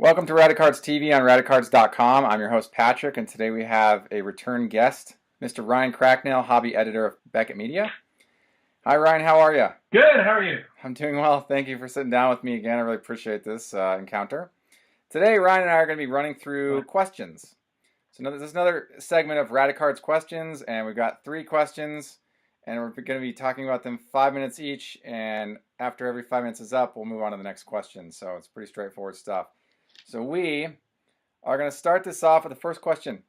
Welcome to Radicards TV on Radicards.com. I'm your host, Patrick, and today we have a return guest, Mr. Ryan Cracknell, hobby editor of Beckett Media. Hi, Ryan. How are you? Good. How are you? I'm doing well. Thank you for sitting down with me again. I really appreciate this encounter. Today, Ryan and I are going to be running through questions. So this is another segment of Radicards questions, and we've got 3 questions, and we're going to be talking about them 5 minutes each, and after every 5 minutes is up, we'll move on to the next question. So it's pretty straightforward stuff. So we are going to start this off with the first question.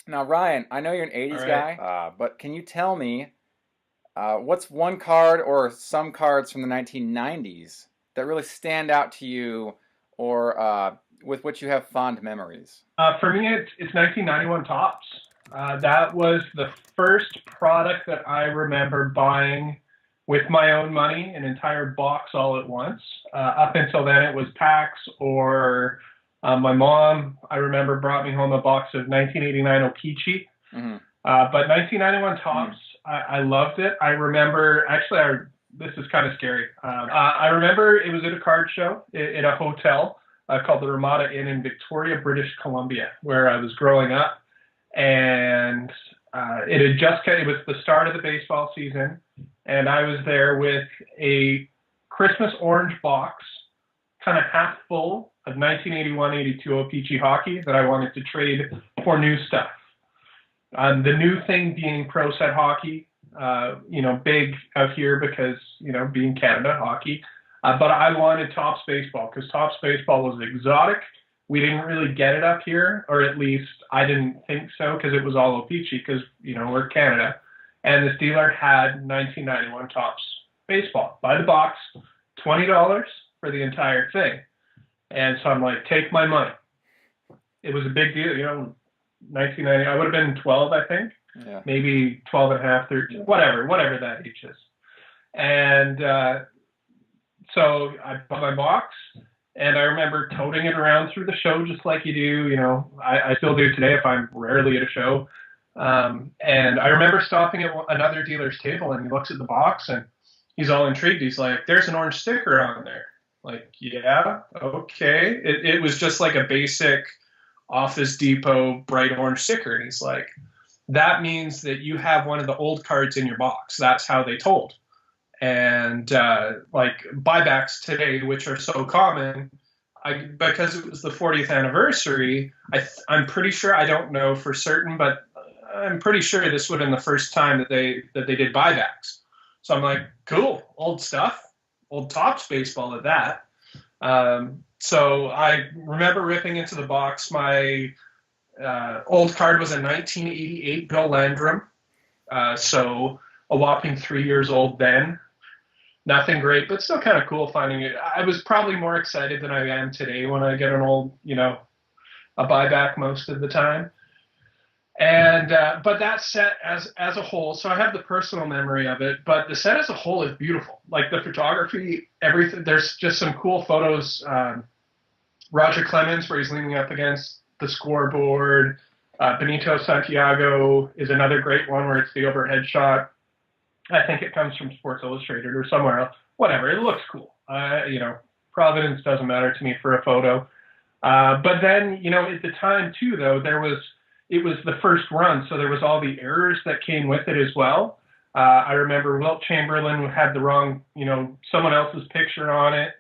Now, Ryan, I know you're an 80s guy, but can you tell me what's one card or some cards from the 1990s that really stand out to you or with which you have fond memories? For me, it's 1991 Topps. That was the first product that I remember buying with my own money, an entire box all at once. Up until then, it was packs or my mom, I remember, brought me home a box of 1989 O-Pee-Chee. Mm-hmm. But 1991 Topps, I loved it. I remember, actually, this is kind of scary. I remember it was at a card show in a hotel called the Ramada Inn in Victoria, British Columbia, where I was growing up. And it was the start of the baseball season. And I was there with a Christmas orange box, kind of half full of 1981-82 O-Pee-Chee hockey that I wanted to trade for new stuff. The new thing being pro set hockey, big out here because, being Canada hockey. But I wanted Topps baseball because Topps baseball was exotic. We didn't really get it up here, or at least I didn't think so because it was all O-Pee-Chee because, we're Canada. And this dealer had 1991 Topps baseball by the box, $20 for the entire thing. And so I'm like, take my money. It was a big deal, 1990. I would have been 12, I think. Yeah. Maybe 12 and a half, 13, whatever that age is. And so I bought my box, and I remember toting it around through the show just like you do. I still do today if I'm rarely at a show. And I remember stopping at another dealer's table, and he looks at the box, and he's all intrigued. He's like, there's an orange sticker on there. Like, yeah, okay. It was just like a basic Office Depot bright orange sticker. And he's like, that means that you have one of the old cards in your box. That's how they told. And like buybacks today, which are so common, because it was the 40th anniversary, I'm pretty sure, I don't know for certain, but I'm pretty sure this would have been the first time that they did buybacks. So I'm like, cool, old stuff, old Topps baseball at that. So I remember ripping into the box. My old card was a 1988 Bill Landrum. So a whopping 3 years old then. Nothing great, but still kind of cool finding it. I was probably more excited than I am today when I get an old, a buyback most of the time. And but that set as a whole, so I have the personal memory of it, but the set as a whole is beautiful. Like the photography, everything. There's just some cool photos. Roger Clemens, where he's leaning up against the scoreboard. Benito Santiago is another great one where it's the overhead shot. I think it comes from Sports Illustrated or somewhere else. Whatever, it looks cool. Provenance doesn't matter to me for a photo. But then, at the time too, though, it was the first run, so there was all the errors that came with it as well. I remember Wilt Chamberlain had the wrong, someone else's picture on it,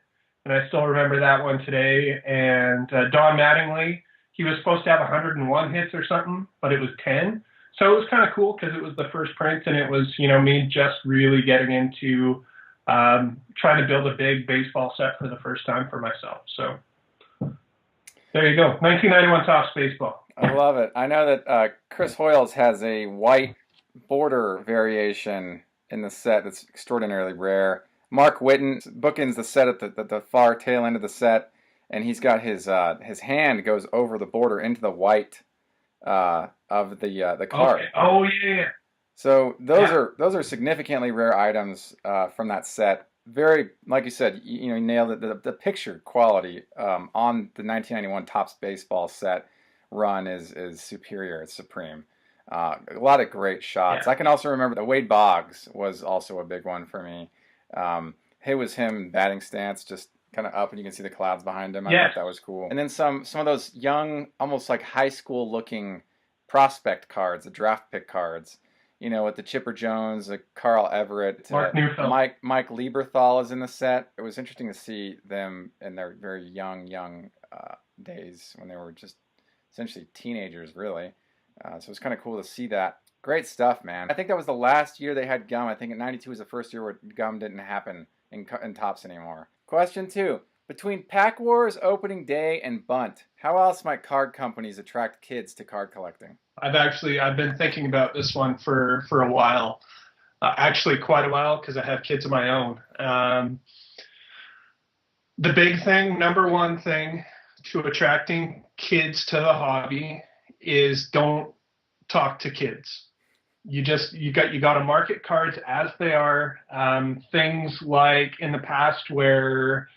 and I still remember that one today. And Don Mattingly, he was supposed to have 101 hits or something, but it was 10. So it was kind of cool because it was the first print, and it was, me just really getting into trying to build a big baseball set for the first time for myself. So there you go, 1991 Topps baseball. I love it. I know that Chris Hoyles has a white border variation in the set that's extraordinarily rare. Mark Whitten bookends the set at the far tail end of the set, and he's got his hand goes over the border into the white of the card. Okay. Oh yeah. So those are significantly rare items from that set. Very, like you said, you nailed it. The picture quality on the 1991 Topps baseball set run is superior. It's supreme. A lot of great shots. Yeah. I can also remember the Wade Boggs was also a big one for me. It was him batting stance, just kind of up, and you can see the clouds behind him. I Yes. thought that was cool. And then some of those young, almost like high school looking prospect cards, the draft pick cards. With the Chipper Jones, the Carl Everett, Mark Neufeld. Mike Lieberthal is in the set. It was interesting to see them in their very young days when they were just essentially teenagers, really. So it was kind of cool to see that. Great stuff, man. I think that was the last year they had gum. I think in '92 was the first year where gum didn't happen in Topps anymore. Question 2. Between Pack Wars, Opening Day, and Bunt, how else might card companies attract kids to card collecting? I've been thinking about this one for a while. Actually, quite a while, because I have kids of my own. The big thing, number one thing to attracting kids to the hobby is don't talk to kids. You got to market cards as they are. Things like in the past where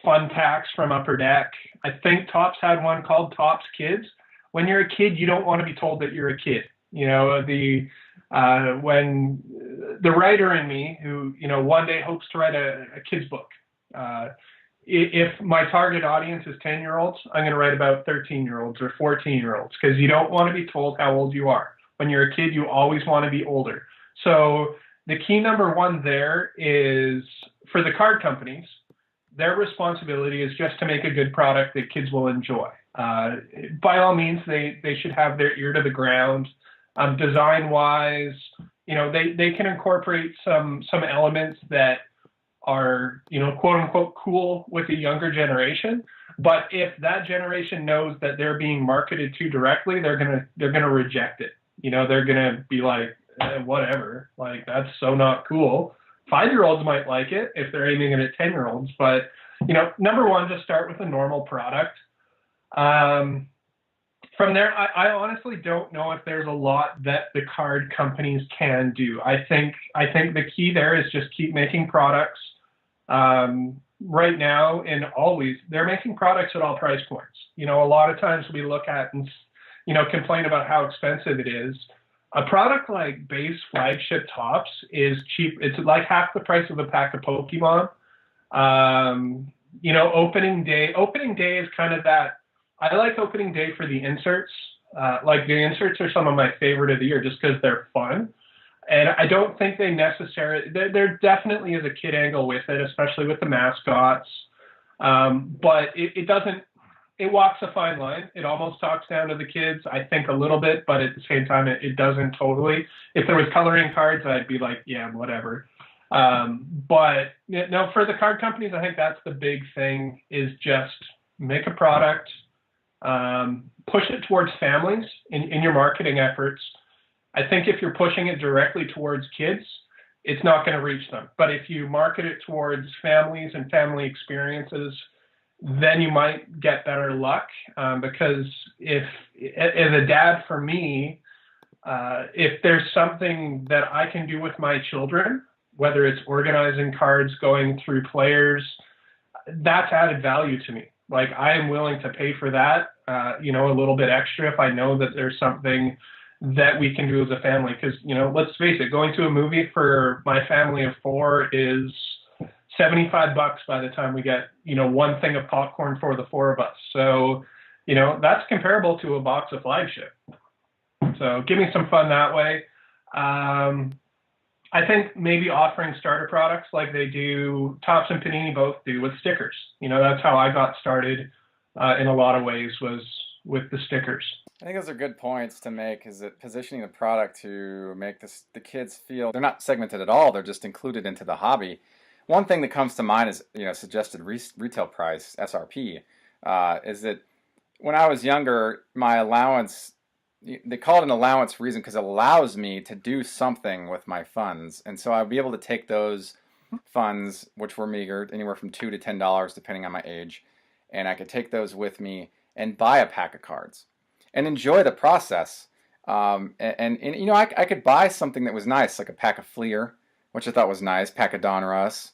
fun packs from Upper Deck. I think Topps had one called Topps Kids. When you're a kid, you don't want to be told that you're a kid. When the writer in me, who one day hopes to write a kid's book. If my target audience is 10-year-olds, I'm going to write about 13-year-olds or 14-year-olds, because you don't want to be told how old you are. When you're a kid, you always want to be older. So the key number one there is for the card companies, their responsibility is just to make a good product that kids will enjoy. By all means, they should have their ear to the ground. Design-wise, they can incorporate some elements that are, quote unquote, cool with the younger generation. But if that generation knows that they're being marketed to directly, they're gonna reject it. They're gonna be like, whatever, like that's so not cool. 5-year-olds might like it if they're aiming it at 10-year-olds, but number one, just start with a normal product. From there, I honestly don't know if there's a lot that the card companies can do. I think the key there is just keep making products. Right now and always, they're making products at all price points. A lot of times we look at and complain about how expensive it is. A product like base flagship Topps is cheap. It's like half the price of a pack of Pokemon. Opening day is kind of that. I like opening day for the inserts. Like the inserts are some of my favorite of the year just because they're fun. And I don't think they necessarily, there definitely is a kid angle with it, especially with the mascots. But it walks a fine line. It almost talks down to the kids, I think a little bit, but at the same time, it doesn't totally. If there was coloring cards, I'd be like, yeah, whatever. But no, for the card companies, I think that's the big thing is just make a product, push it towards families in your marketing efforts. I think if you're pushing it directly towards kids, it's not going to reach them. But if you market it towards families and family experiences, then you might get better luck. Because if, as a dad for me, if there's something that I can do with my children, whether it's organizing cards, going through players, that's added value to me. Like I am willing to pay for that, a little bit extra if I know that there's something that we can do as a family. Because, let's face it, going to a movie for my family of 4 is $75 by the time we get, one thing of popcorn for the 4 of us. So, that's comparable to a box of flagship. So give me some fun that way. I think maybe offering starter products like they do, Topps and Panini both do with stickers. That's how I got started in a lot of ways was with the stickers. I think those are good points to make, is that positioning the product to make the kids feel they're not segmented at all, they're just included into the hobby. One thing that comes to mind is, suggested retail price, SRP, is that when I was younger, my allowance, they call it an allowance reason because it allows me to do something with my funds. And so I'd be able to take those funds, which were meager, anywhere from $2 to $10, depending on my age, and I could take those with me and buy a pack of cards and enjoy the process. I could buy something that was nice, like a pack of Fleer, which I thought was nice, pack of Donruss,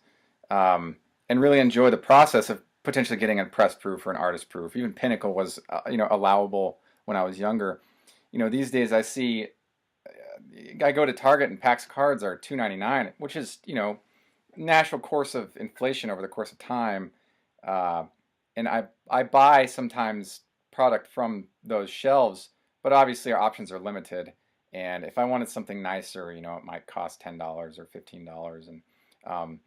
and really enjoy the process of potentially getting a press proof or an artist proof. Even Pinnacle was, allowable when I was younger. These days I see, I go to Target and packs of cards are $2.99, which is, natural course of inflation over the course of time. Uh, and I buy sometimes product from those shelves, but obviously our options are limited. And if I wanted something nicer, it might cost $10 or $15. And um,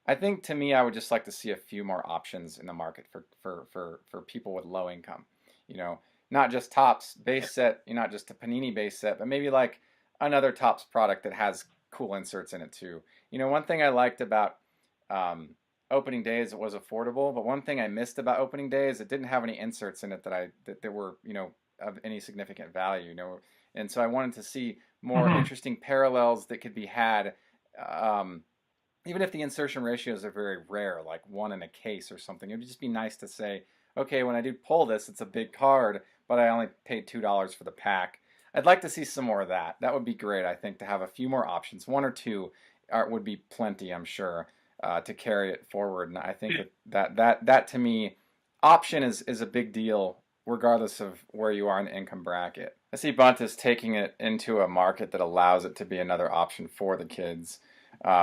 I think to me, I would just like to see a few more options in the market for people with low income. You know, not just Topps base set, not just a Panini base set, but maybe like another Topps product that has cool inserts in it too. One thing I liked about um, opening day is it was affordable, but one thing I missed about opening day is it didn't have any inserts in it that were of any significant value. And so I wanted to see more Mm-hmm. interesting parallels that could be had. Um, Even if the insertion ratios are very rare, like one in a case or something, it would just be nice to say, okay, when I do pull this, it's a big card, but I only paid $2 for the pack. I'd like to see some more of that. That would be great, I think, to have a few more options. One or two would be plenty, I'm sure, to carry it forward. And I think that to me, option is a big deal, regardless of where you are in the income bracket. I see Buntus taking it into a market that allows it to be another option for the kids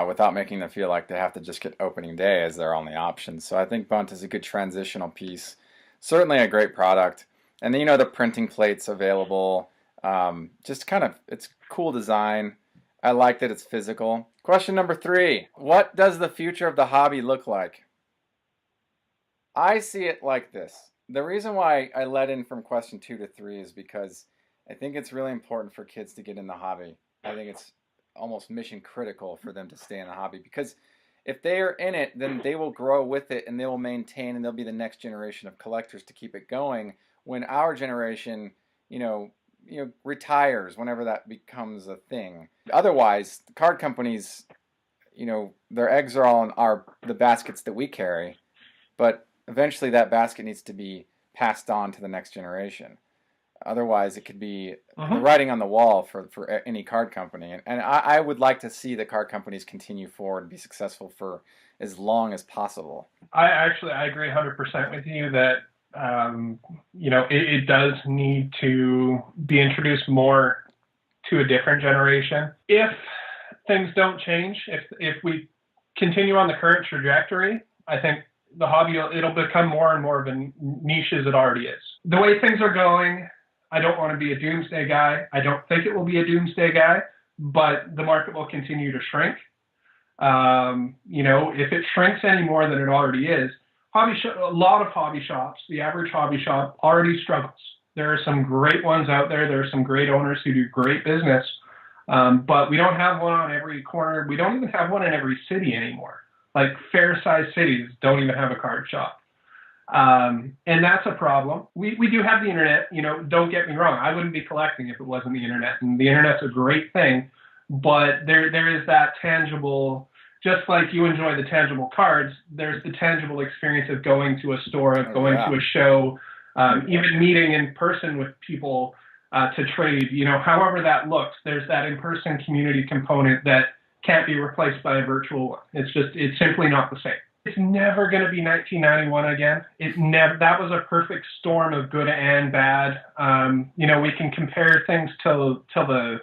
without making them feel like they have to just get opening day as their only option. So I think Bunt is a good transitional piece. Certainly a great product. And then, the printing plates available. Just kind of, it's cool design. I like that it's physical. Question number 3. What does the future of the hobby look like? I see it like this. The reason why I led in from question 2 to 3 is because I think it's really important for kids to get in the hobby. I think it's almost mission critical for them to stay in the hobby, because if they are in it, then they will grow with it and they will maintain, and they'll be the next generation of collectors to keep it going when our generation, retires, whenever that becomes a thing. Otherwise, the card companies, their eggs are all in the baskets that we carry, but eventually that basket needs to be passed on to the next generation. Otherwise, it could be the writing on the wall for any card company. And I would like to see the card companies continue forward and be successful for as long as possible. I agree 100% with you that it does need to be introduced more to a different generation. If things don't change, if we continue on the current trajectory, I think the hobby, it'll become more and more of a niche as it already is. The way things are going, I don't want to be a doomsday guy. I don't think it will be a doomsday guy, but the market will continue to shrink. If it shrinks any more than it already is, a lot of hobby shops, the average hobby shop already struggles. There are some great ones out there. There are some great owners who do great business, but we don't have one on every corner. We don't even have one in every city anymore. Like fair-sized cities don't even have a card shop. And that's a problem. We do have the internet, don't get me wrong. I wouldn't be collecting if it wasn't the internet. And the internet's a great thing, but there is that tangible, just like you enjoy the tangible cards, there's the tangible experience of going to a store, of going to a show, even meeting in person with people to trade, however that looks. There's that in-person community component that can't be replaced by a virtual one. It's simply not the same. It's never going to be 1991 again. That was a perfect storm of good and bad. We can compare things to the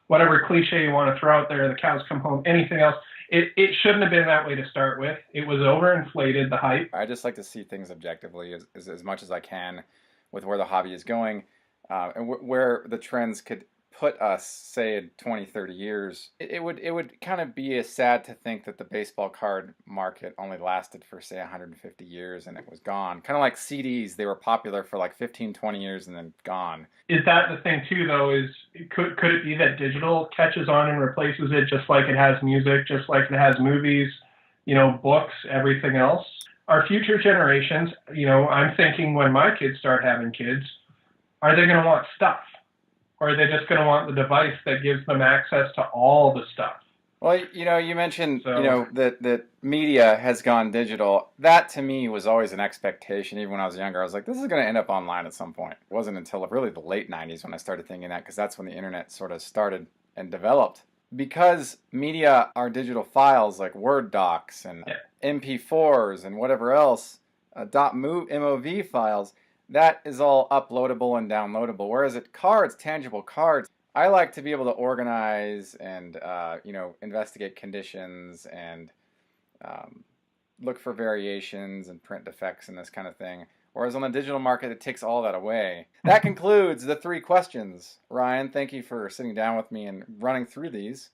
whatever cliche you want to throw out there, the cows come home, anything else. It shouldn't have been that way to start with. It was overinflated, the hype. I just like to see things objectively as much as I can with where the hobby is going, and where the trends could put us, say, in 20, 30 years. It would kind of be sad to think that the baseball card market only lasted for, say, 150 years and it was gone. Kind of like CDs, they were popular for like 15, 20 years and then gone. Is that the thing too, though, is could it be that digital catches on and replaces it, just like it has music, just like it has movies, books, everything else? Our future generations, I'm thinking when my kids start having kids, are they going to want stuff? Or are they just going to want the device that gives them access to all the stuff? Well, you mentioned, that media has gone digital. That, to me, was always an expectation. Even when I was younger, I was like, this is going to end up online at some point. It wasn't until really the late 90s when I started thinking that, because that's when the internet sort of started and developed. Because media are digital files like Word docs and MP4s and whatever else, .mov files, that is all uploadable and downloadable. Whereas cards, tangible cards, I like to be able to organize and investigate conditions and look for variations and print defects and this kind of thing. Whereas on the digital market, it takes all that away. That concludes the 3 questions. Ryan, thank you for sitting down with me and running through these.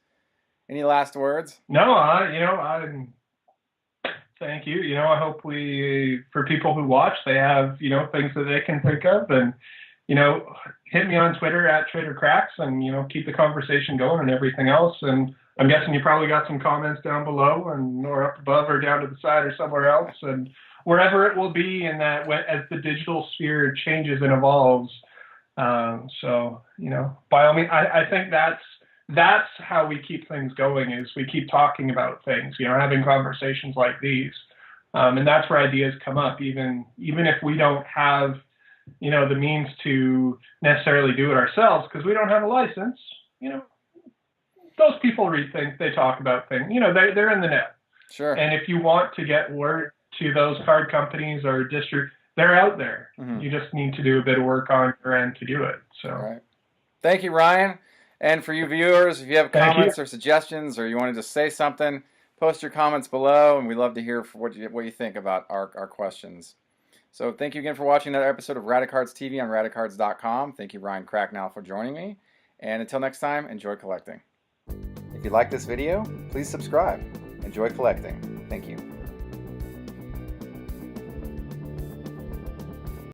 Any last words? No, thank you. I hope for people who watch, they have, things that they can think of, and, hit me on Twitter at TraderCracks, and, keep the conversation going and everything else. And I'm guessing you probably got some comments down below or up above or down to the side or somewhere else, and wherever it will be in that as the digital sphere changes and evolves. So, by all means, I think that's how we keep things going, is we keep talking about things, having conversations like these. And that's where ideas come up, even if we don't have, the means to necessarily do it ourselves because we don't have a license. Those people read things, they talk about things, they're in the net. Sure. And if you want to get word to those card companies or they're out there. Mm-hmm. You just need to do a bit of work on your end to do it. So, all right. Thank you, Ryan. And for you viewers, if you have comments or suggestions, or you want to just say something, post your comments below, and we'd love to hear what you think about our questions. So thank you again for watching another episode of Radicards TV on Radicards.com. Thank you, Ryan Cracknell, for joining me. And until next time, enjoy collecting. If you like this video, please subscribe. Enjoy collecting. Thank you.